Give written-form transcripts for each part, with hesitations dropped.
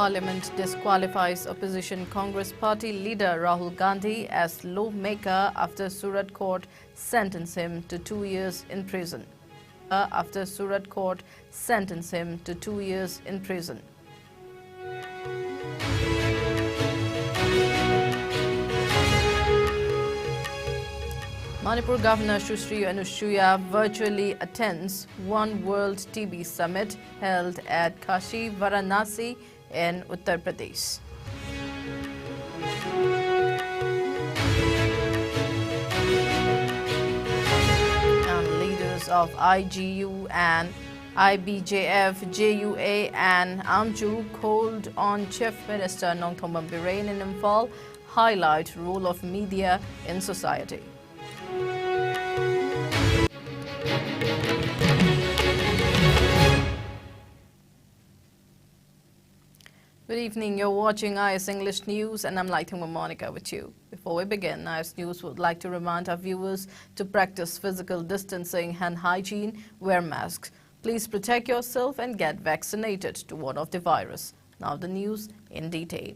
Parliament disqualifies opposition Congress party leader Rahul Gandhi as lawmaker after Surat court sentenced him to 2 years in prison. After Surat court sentenced him to 2 years in prison. Manipur Governor Sushri Anushuya virtually attends One World TB Summit held at Kashi, Varanasi in Uttar Pradesh. And leaders of IGU and IBJF, JUA and AMJU called on Chief Minister LAITHANGBAM in Imphal highlight role of media in society. Good evening, you're watching IS English News and I'm LAITHANGBAM MONIKA with you. Before we begin, IS News would like to remind our viewers to practice physical distancing, hand hygiene, wear masks. Please protect yourself and get vaccinated to ward off the virus. Now the news in detail.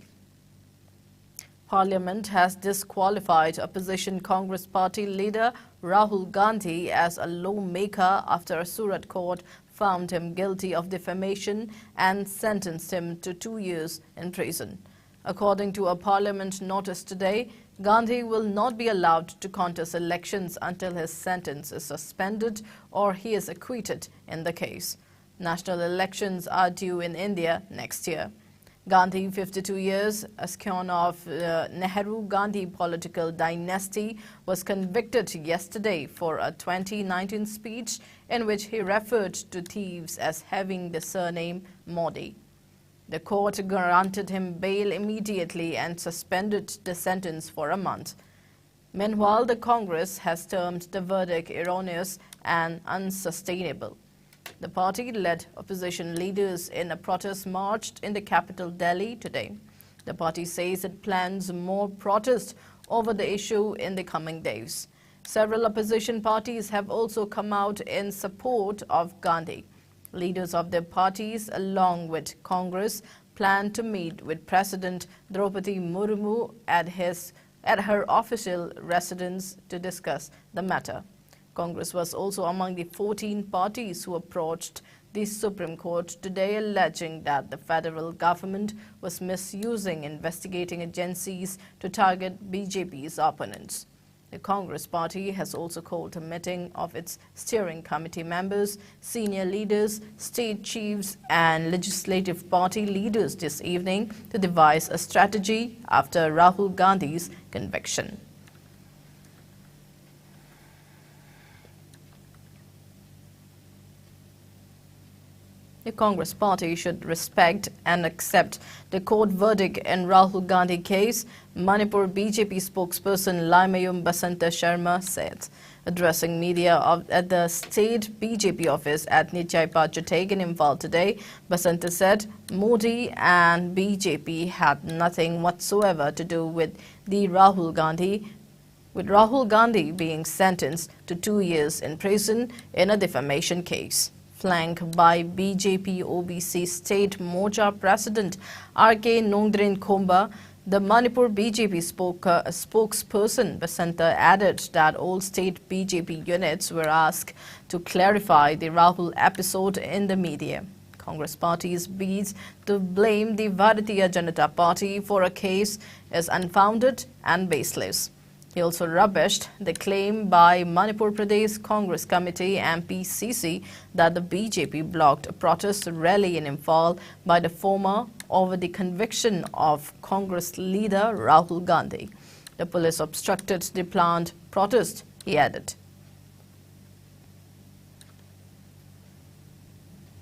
Parliament has disqualified opposition Congress party leader Rahul Gandhi as a lawmaker after a Surat court found him guilty of defamation and sentenced him to 2 years in prison. According to a parliament notice today, Gandhi will not be allowed to contest elections until his sentence is suspended or he is acquitted in the case. National elections are due in India next year. Gandhi, 52 years, a scion of Nehru-Gandhi political dynasty, was convicted yesterday for a 2019 speech in which he referred to thieves as having the surname Modi. The court granted him bail immediately and suspended the sentence for a month. Meanwhile, the Congress has termed the verdict erroneous and unsustainable. The party led opposition leaders in a protest march in the capital Delhi today. The party says it plans more protests over the issue in the coming days. Several opposition parties have also come out in support of Gandhi. Leaders of their parties, along with Congress, plan to meet with President Draupadi Murmu at her official residence to discuss the matter. Congress was also among the 14 parties who approached the Supreme Court today alleging that the federal government was misusing investigating agencies to target BJP's opponents. The Congress party has also called a meeting of its steering committee members, senior leaders, state chiefs and legislative party leaders this evening to devise a strategy after Rahul Gandhi's conviction. The Congress party should respect and accept the court verdict in Rahul Gandhi case, Manipur BJP spokesperson Laimayum Basanta Sharma said. Addressing media at the state BJP office at Nichaipa Chuteg in Imphal today, Basanta said Modi and BJP had nothing whatsoever to do with Rahul Gandhi being sentenced to 2 years in prison in a defamation case. Flanked by BJP OBC State Morcha President R.K. Nongdrin Khomba, the Manipur BJP spokesperson Basanta added that all state BJP units were asked to clarify the Rahul episode in the media. Congress party's bids to blame the Bharatiya Janata Party for a case is unfounded and baseless. He also rubbished the claim by Manipur Pradesh Congress Committee MPCC that the BJP blocked a protest rally in Imphal by the former over the conviction of Congress leader Rahul Gandhi. The police obstructed the planned protest, he added.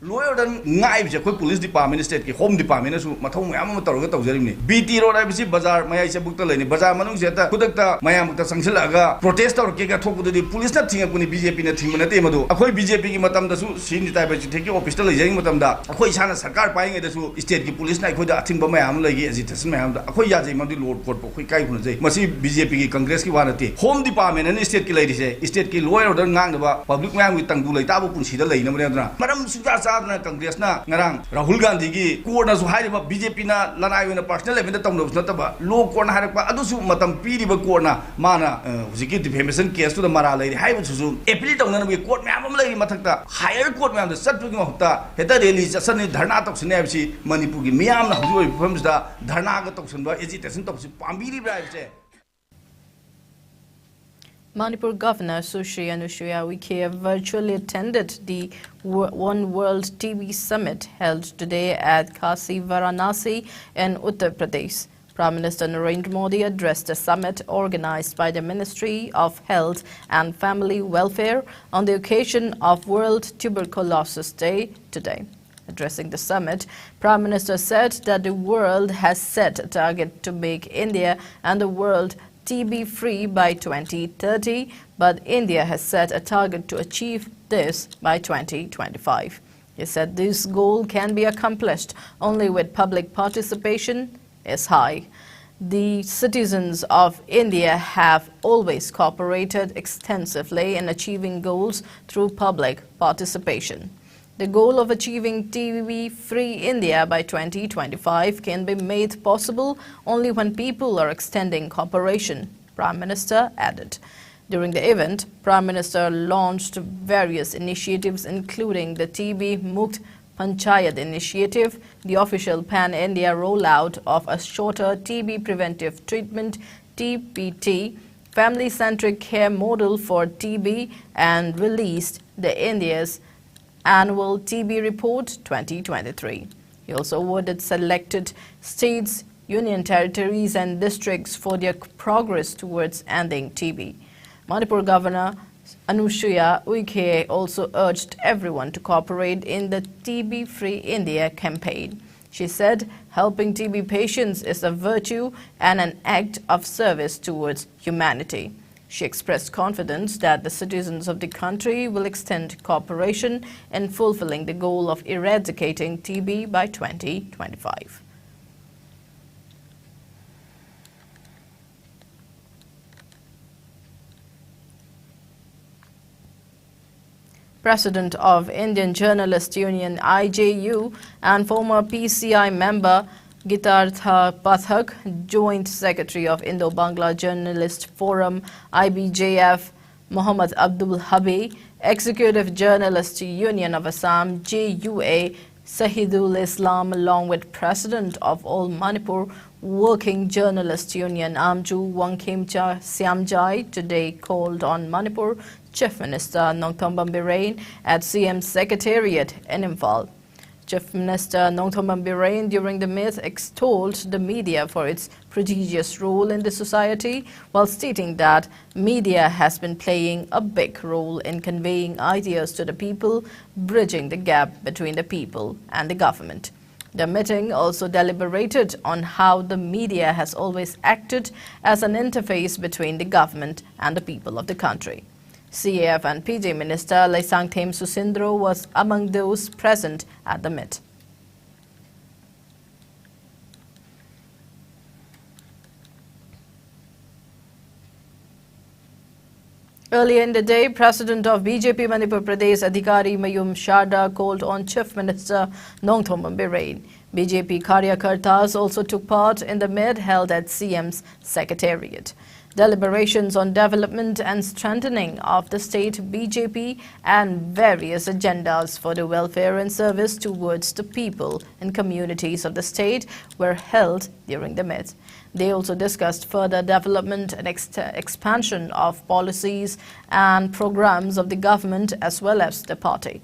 Lawyer dan ngai je koi police department state ki home department su mathau mayam ma tawga tawjarimni BT road ai bisi bazar mayai se bukta leni bazar manung se ta kudakta mayam ta sangsilaga protest tor ke ga thokudi di police na thinga kuni BJP na thingma na te madu akhoi BJP ki matam da su sin tai ba theki office ta lejai matam da akhoi sana sarkar pai ngai da su state ki police na akhoi da athingba mayam lagi agitation mayam da akhoi ya jai madu load court akhoi kai khun jai masi BJP ki congress ki wana te home department and state ki lai se state ki lawyer dan ngang da public mayam ki tangdu lai ta bu punsi da lai na ma da maram su ja Chadna Congress na Narang, Rahul Gandhi, Korna Zuhaiba, BJP na Lanai in a personal event of Notaba, low corner Harapa, Adusu Matam Piriba Korna, Mana, Ziki defamation case to the Marala, Haibusu, a plate on the court Mamma Matata, higher court man, the Saturday of the Heta Daily, Sunday Dharnatok Sinevsi, Manipugi, Miam, who comes the Dharnagatoxan, is it a sent of Pambiri Drive? Manipur Governor Sushri Anusuya Uike virtually attended the One World TB Summit held today at Kasi Varanasi in Uttar Pradesh. Prime Minister Narendra Modi addressed the summit organized by the Ministry of Health and Family Welfare on the occasion of World Tuberculosis Day today. Addressing the summit, Prime Minister said that the world has set a target to make India and the world TB-free by 2030, but India has set a target to achieve this by 2025. He said this goal can be accomplished only with public participation is high. The citizens of India have always cooperated extensively in achieving goals through public participation. The goal of achieving TB-free India by 2025 can be made possible only when people are extending cooperation, Prime Minister added. During the event, Prime Minister launched various initiatives including the TB Mukt Panchayat initiative, the official pan-India rollout of a shorter TB preventive treatment TPT, family-centric care model for TB, and released the India's Annual TB Report 2023. He also awarded selected states, union territories and districts for their progress towards ending TB. Manipur Governor Anusuya Uike also urged everyone to cooperate in the TB-Free India campaign. She said helping TB patients is a virtue and an act of service towards humanity. She expressed confidence that the citizens of the country will extend cooperation in fulfilling the goal of eradicating TB by 2025. President of Indian Journalist Union IJU and former PCI member Gitartha Pathak, Joint Secretary of Indo-Bangla Journalist Forum IBJF Muhammad Abdul Habi, Executive Journalist Union of Assam JUA Sahidul Islam, along with President of All Manipur Working Journalist Union Amju Wangkhemcha Siamjai, today called on Manipur Chief Minister Nongthombam Birain at CM Secretariat in Imphal. Chief Minister Nongthombam Birain during the meet extolled the media for its prodigious role in the society, while stating that media has been playing a big role in conveying ideas to the people, bridging the gap between the people and the government. The meeting also deliberated on how the media has always acted as an interface between the government and the people of the country. CAF and PJ Minister LAITHANGBAM Susindro was among those present at the meet. Earlier in the day, President of BJP Manipur Pradesh Adhikari Mayum Sharda called on Chief Minister Nongthombam Birain. BJP Karyakartas also took part in the meet held at CM's Secretariat. Deliberations on development and strengthening of the state BJP and various agendas for the welfare and service towards the people and communities of the state were held during the meet. They also discussed further development and expansion of policies and programs of the government as well as the party.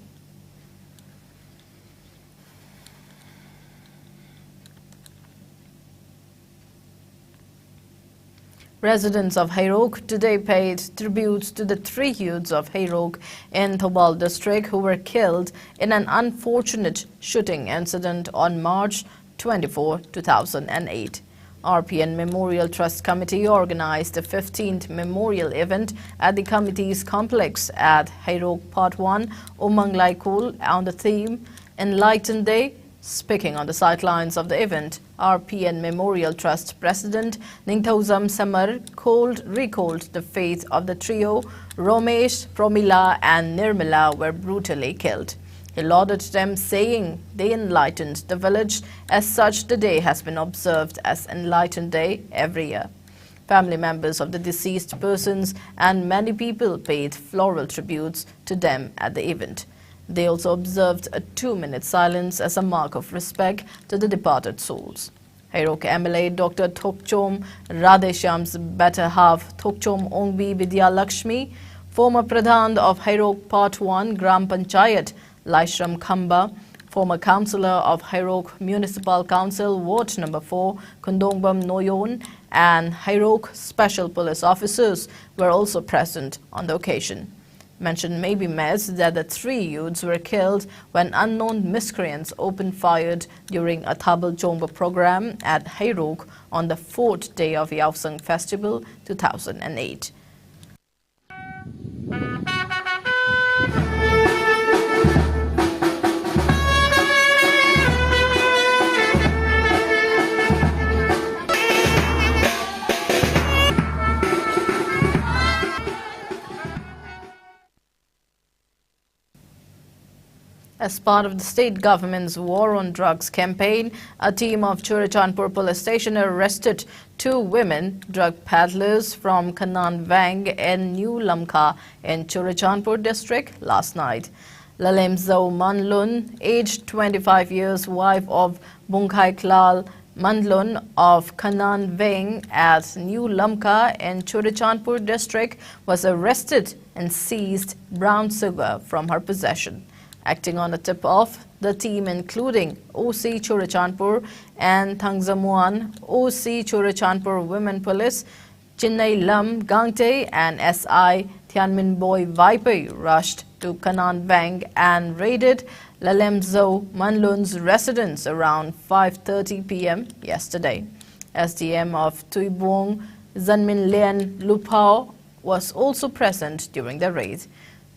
Residents of Hairok today paid tribute to the 3 youths of Hairok in Thobal district who were killed in an unfortunate shooting incident on March 24, 2008. RPN Memorial Trust Committee organized the 15th memorial event at the committee's complex at Hairok Part 1, Umang Laikul, on the theme Enlightened Day. Speaking on the sidelines of the event, RPN Memorial Trust President Ningthozam Samar recalled the fate of the trio Romesh, Promila and Nirmala were brutally killed. He lauded them, saying they enlightened the village. As such, the day has been observed as Enlightened Day every year. Family members of the deceased persons and many people paid floral tributes to them at the event. They also observed a 2-minute silence as a mark of respect to the departed souls. Hairok MLA Dr. Thokchom Radheshyam's better half, Thokchom Ongbi Vidya Lakshmi, former Pradhan of Hairok Part 1 Gram Panchayat, Laishram Khamba, former councillor of Hairok Municipal Council, Ward No. 4, Kundongbam Noyon, and Hairok special police officers were also present on the occasion. Mention may be made that the 3 youths were killed when unknown miscreants opened fire during a Thabal Chongba program at Hairok on the 4th day of Yaosang Festival 2008. As part of the state government's war on drugs campaign, a team of Churachandpur police station arrested 2 women drug peddlers from Kanan Vang and New Lamka in Churachandpur district last night. Lalemzau Manlun, aged 25 years, wife of Bungkhai Klal Manlun of Kanan Vang at New Lamka in Churachandpur district, was arrested and seized brown sugar from her possession. Acting on a tip-off, the team, including OC Churachandpur and Thangzamuan, OC Churachandpur Women Police, Chinnai Lam Gangte and SI Tianmin Boy Viper, rushed to Kanan Vang and raided Lalemzau Manlun's residence around 5:30 p.m. yesterday. SDM of Tuibong, Zanmin Lian Lupao, was also present during the raid.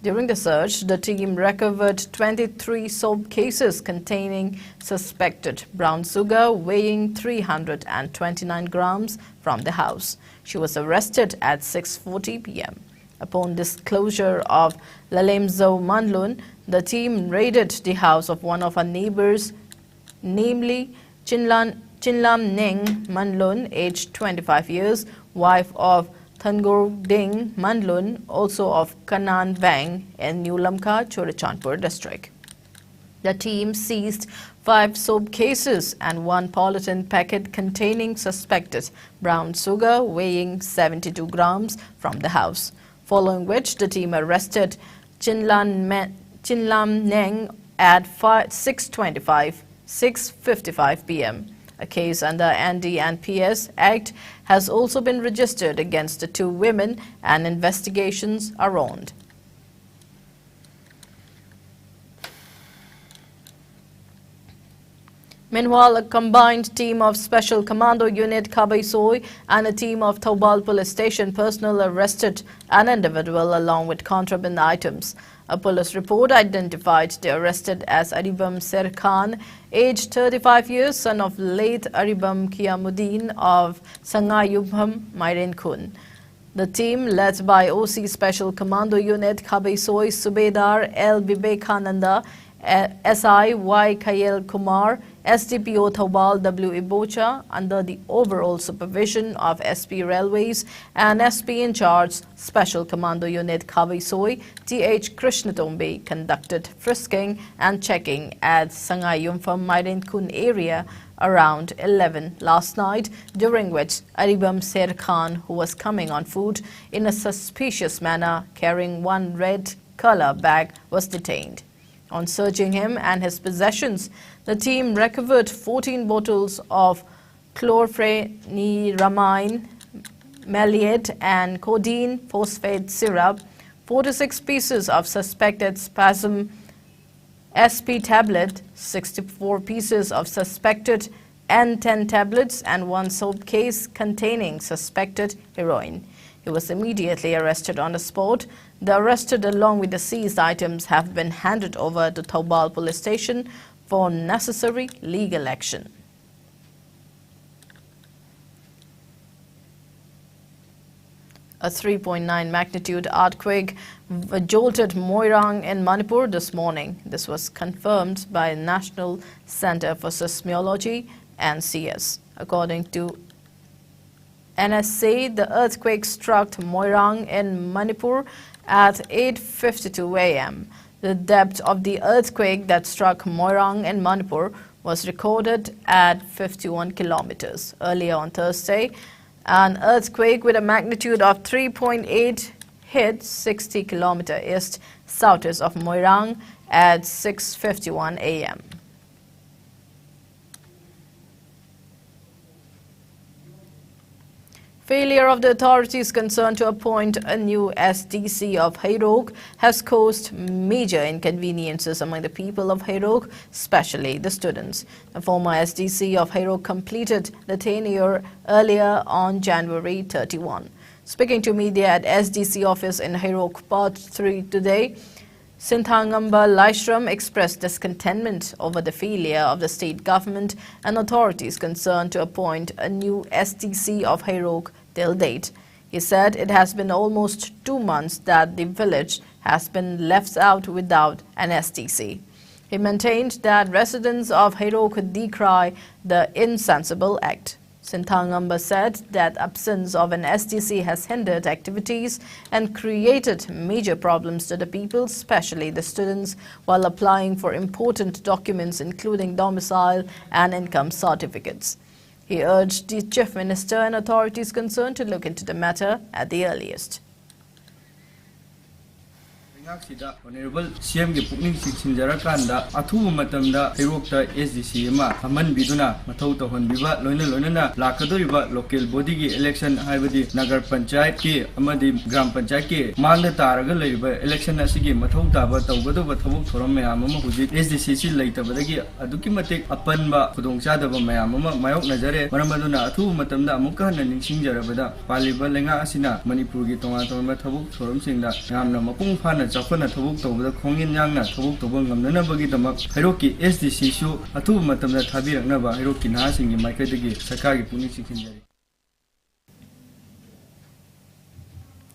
During the search, the team recovered 23 soap cases containing suspected brown sugar weighing 329 grams from the house. She was arrested at 6:40 p.m. Upon disclosure of Lalemzau Manlun, the team raided the house of one of her neighbors, namely Chinlam Neng Manlun, aged 25 years, wife of Thangor Ding Manlun, also of Kanan Vang in New Lamka, Churachandpur district. The team seized 5 soap cases and 1 polythene packet containing suspected brown sugar weighing 72 grams from the house, following which the team arrested Chinlam Neng at 6:55 p.m. A case under ND&PS Act has also been registered against the 2 women and investigations are on. Meanwhile, a combined team of Special Commando Unit Kabaisoi and a team of Thoubal Police Station personnel arrested an individual along with contraband items. A police report identified the arrested as Aribam Ser Khan, aged 35 years, son of late Aribam Kiamuddin of Sangayubham, Mairen Khun. The team, led by OC Special Commando Unit Kabaisoi Subedar L. Vivekhananda, SI Y. Kayel Kumar, SDPO Thoubal W. Ibocha, under the overall supervision of SP Railways and SP in charge Special Commando Unit Kabaisoi TH Krishnatombe, conducted frisking and checking at Sangayumpham Mairen Khun area around 11 last night, during which Aribam Ser Khan, who was coming on foot in a suspicious manner carrying 1 red color bag, was detained. On searching him and his possessions, the team recovered 14 bottles of chlorpheniramine, maleate and codeine phosphate syrup, 46 pieces of suspected spasm SP tablet, 64 pieces of suspected N10 tablets and 1 soap case containing suspected heroin. He was immediately arrested on the spot. The arrested along with the seized items have been handed over to Thoubal Police Station for necessary legal action. A 3.9 magnitude earthquake jolted Moirang in Manipur this morning. This was confirmed by National Center for Seismology (NCS). According to NSC, the earthquake struck Moirang in Manipur at 8:52 a.m. The depth of the earthquake that struck Moirang in Manipur was recorded at 51 kilometers. Earlier on Thursday, an earthquake with a magnitude of 3.8 hit 60 kilometers east-southeast of Moirang at 6:51 a.m. Failure of the authorities concerned to appoint a new SDC of Hairok has caused major inconveniences among the people of Hairok, especially the students. The former SDC of Hairok completed the tenure earlier on January 31. Speaking to media at SDC office in Hairok Part 3 today, LAITHANGBAM Laishram expressed discontentment over the failure of the state government and authorities concerned to appoint a new SDC of Hairok till date. He said it has been almost 2 months that the village has been left out without an SDC. He maintained that residents of Hairok decry the insensible act. LAITHANGBAM said that absence of an SDC has hindered activities and created major problems to the people, especially the students, while applying for important documents including domicile and income certificates. He urged the Chief Minister and authorities concerned to look into the matter at the earliest. Honorable CM के पुकनिंग सिंजरा कांदा अथुब मतमदा हेरोक्ता SDC मा हमन बिदुना मथौ तहन बिबा लोइना लोइना लाकदोरिबा local body की election हाइबदी नगर पंचायत के अमदी ग्राम पंचायत के मांग तारगा लैबा election असिगी मथौ ताबा तौगदोबा थबुक theorem मयाम अमा हुजि SDC सि लैतबदगी अदुकी मतेक अपनबा खुदोंचादबा मयाम अमा मायोक नजरे मरमदुना अथुब मतमदा अमुका हन निंसिंजरबदा पालिबा लेंगा असिना मणिपुर की तोंगा तोंगा थबुक थोरम सिंगदा यामना मपुंग फाना चखना थबुक तौबदा खोंगिन यांगना थबुक तौब ngamnanabagi damak Hairok SDC su athu matamda thabiraknaba Hairok ki nahasingi maikadagi sarkar gi puni sikhinjari.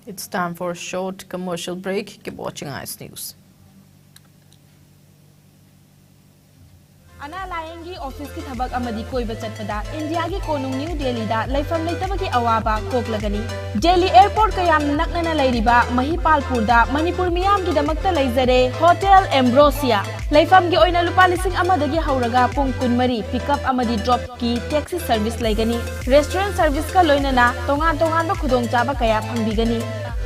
It's time for a short commercial break. Keep watching IS News. Ana layangi office ki thabak amadi koiba chatpada India gi konung New Delhi da laifam leitabagi awaba koklagani Delhi airport kayam naknana lairiba Mahipalpur da Manipur miyam gi damakta laizare Hotel Ambrosia laifam gi oina lupa lising amadagi hauraga pung kunmari pickup amadi drop ki taxi service laigani restaurant service ka loinana tongan ba khudong chaba kaya phangbigani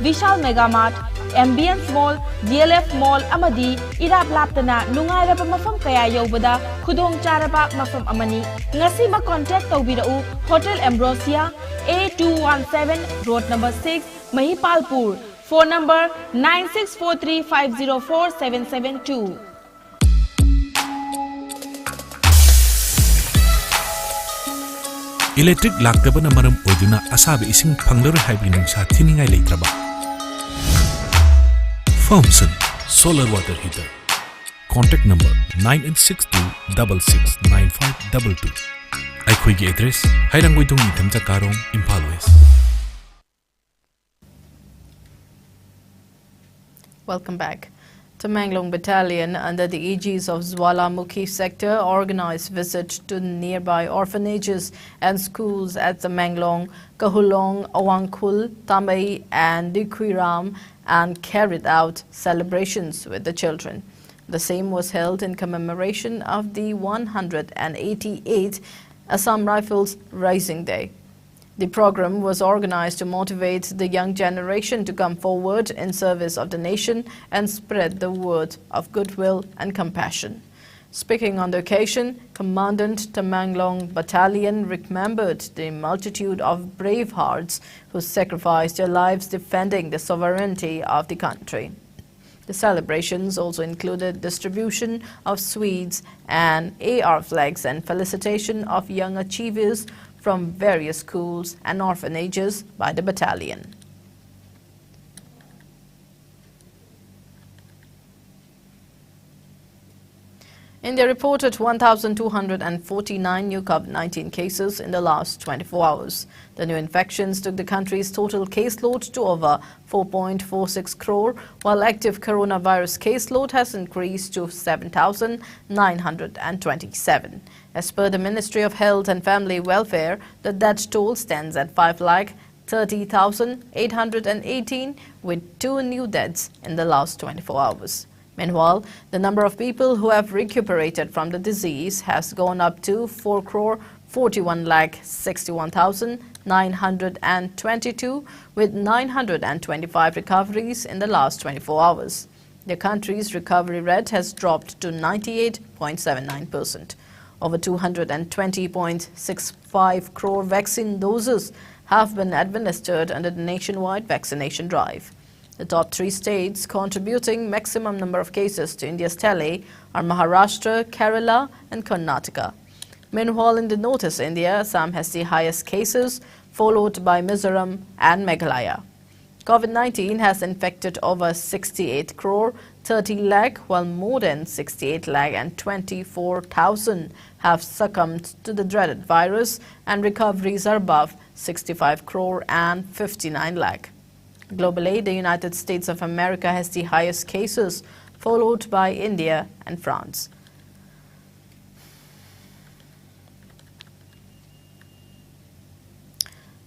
Vishal Mega Mart Ambience Mall, DLF Mall amadi irap laptana nungairaba mafam kaya yobada khudong charaba mafam amani ngasi ma contact tawbirau Hotel Ambrosia A217 Road number 6 Mahipalpur phone number 9643504772 Electric laktabana maram oiduna asabi ising phanglar haibi nungsa thiningai leitraba Thompson Solar Water Heater. Contact number 9862669522. Aikhoigi address Hairanggoidong Nithamja Karong, Impal West. Welcome back. Tamanglong Battalion, under the aegis of Jwalamukhi sector, organized visits to nearby orphanages and schools at Tamanglong, Kahulong, Awangkhul, Tamai and Dikhuiram and carried out celebrations with the children. The same was held in commemoration of the 188th Assam Rifles Rising Day. The program was organized to motivate the young generation to come forward in service of the nation and spread the word of goodwill and compassion. Speaking on the occasion, Commandant Tamanglong Battalion remembered the multitude of brave hearts who sacrificed their lives defending the sovereignty of the country. The celebrations also included distribution of sweets and AR flags and felicitation of young achievers from various schools and orphanages by the battalion. India reported 1,249 new COVID-19 cases in the last 24 hours. The new infections took the country's total caseload to over 4.46 crore, while active coronavirus caseload has increased to 7,927. As per the Ministry of Health and Family Welfare, the death toll stands at 5,30,818, with 2 new deaths in the last 24 hours. Meanwhile, the number of people who have recuperated from the disease has gone up to 4,41,61,922, with 925 recoveries in the last 24 hours. The country's recovery rate has dropped to 98.79%. Over 220.65 crore vaccine doses have been administered under the nationwide vaccination drive. The top 3 states contributing maximum number of cases to India's tally are Maharashtra, Kerala and Karnataka. Meanwhile, in the Northeast India, Assam has the highest cases, followed by Mizoram and Meghalaya. COVID-19 has infected over 68 crore 30 lakh, while more than 68 lakh and 24,000 have succumbed to the dreaded virus, and recoveries are above 65 crore and 59 lakh. Globally, the United States of America has the highest cases, followed by India and France.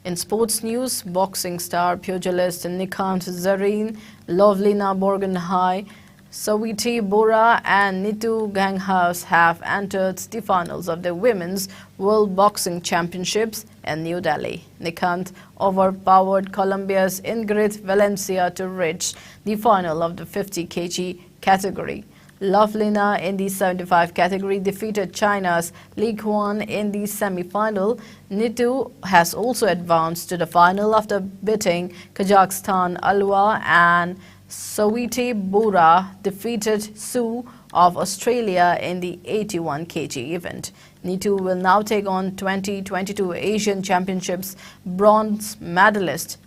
In sports news, boxing star pugilist Nikant Zareen, Lovlina Borgenhai, Sawiti Bora and Nitu Ganghaus have entered the finals of the Women's World Boxing Championships in New Delhi. Nikant overpowered Colombia's Ingrid Valencia to reach the final of the 50 kg category. Lovlina in the 75 category defeated China's Li Quan in the semi-final. Nitu has also advanced to the final after beating Kazakhstan Alwa, and Sawiti Bora defeated Su of Australia in the 81 kg event. Nitu will now take on 2022 Asian Championships bronze medalist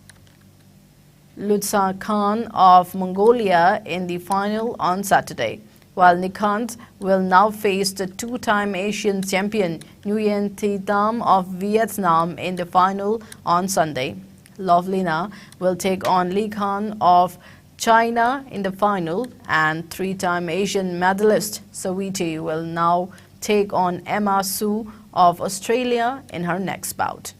Lutsa Khan of Mongolia in the final on Saturday, while Nikant will now face the 2-time Asian champion Nguyen Thi Tam of Vietnam in the final on Sunday. Lovlina will take on Li Khan of China in the final, and 3-time Asian medalist Sawiti will now take on Emma Su of Australia in her next bout.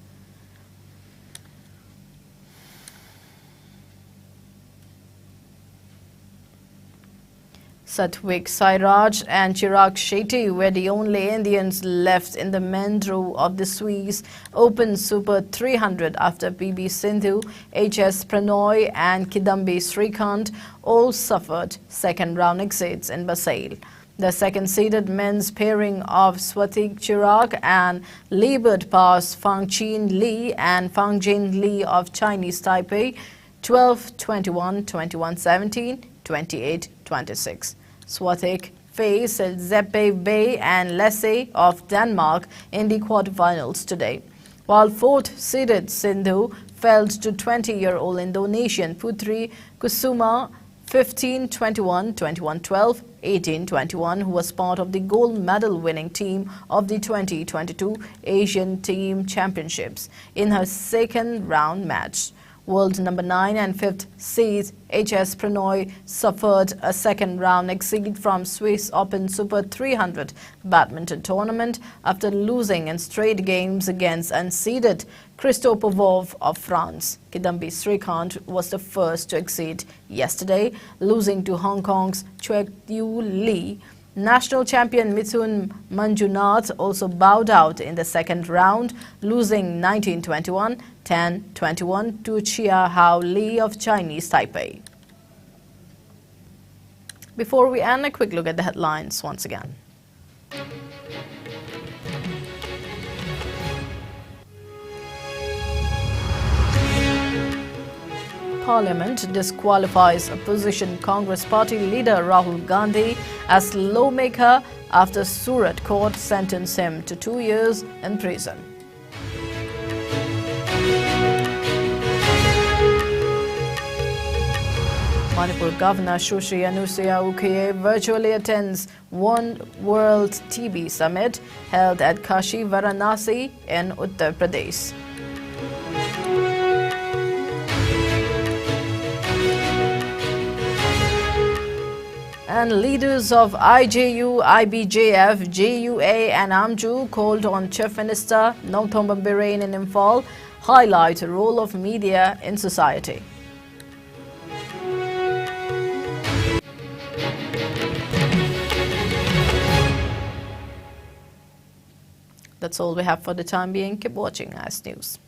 Satwik Sairaj and Chirag Shetty were the only Indians left in the men draw of the Swiss Open Super 300 after PV Sindhu, HS Pranoy and Kidambi Srikanth all suffered second-round exits in Basel. The second-seeded men's pairing of Swatik Chirag and Liebert passed Fangqin Li and Fangjin Li of Chinese Taipei 12-21, 21-17, 28-26. Swatik faced Zeppe Bay and Lasse of Denmark in the quarterfinals today, while fourth-seeded Sindhu fell to 20-year-old Indonesian Putri Kusuma 15-21, 21-12, 18-21, who was part of the gold medal winning team of the 2022 Asian Team Championships in her second-round match. World number 9 and 5th seed HS Pranoy suffered a second-round exit from Swiss Open Super 300 badminton tournament after losing in straight games against unseeded Christophe of France. Kidambi Srikanth was the first to exit yesterday, losing to Hong Kong's Chue Yu Lee. National champion Mithun Manjunath also bowed out in the second round, losing 19-21, 10-21 to Chia Hao Li of Chinese Taipei. Before we end, a quick look at the headlines once again. Parliament disqualifies opposition Congress party leader Rahul Gandhi as lawmaker after Surat court sentenced him to 2 years in prison. Manipur Governor Sushri Anusuya Uke virtually attends One World TB Summit held at Kashi, Varanasi in Uttar Pradesh. And leaders of IJU, IBJF, JUA and AMJU called on Chief Minister LAITHANGBAM in Imphal highlight the role of media in society. That's all we have for the time being. Keep watching ICE News.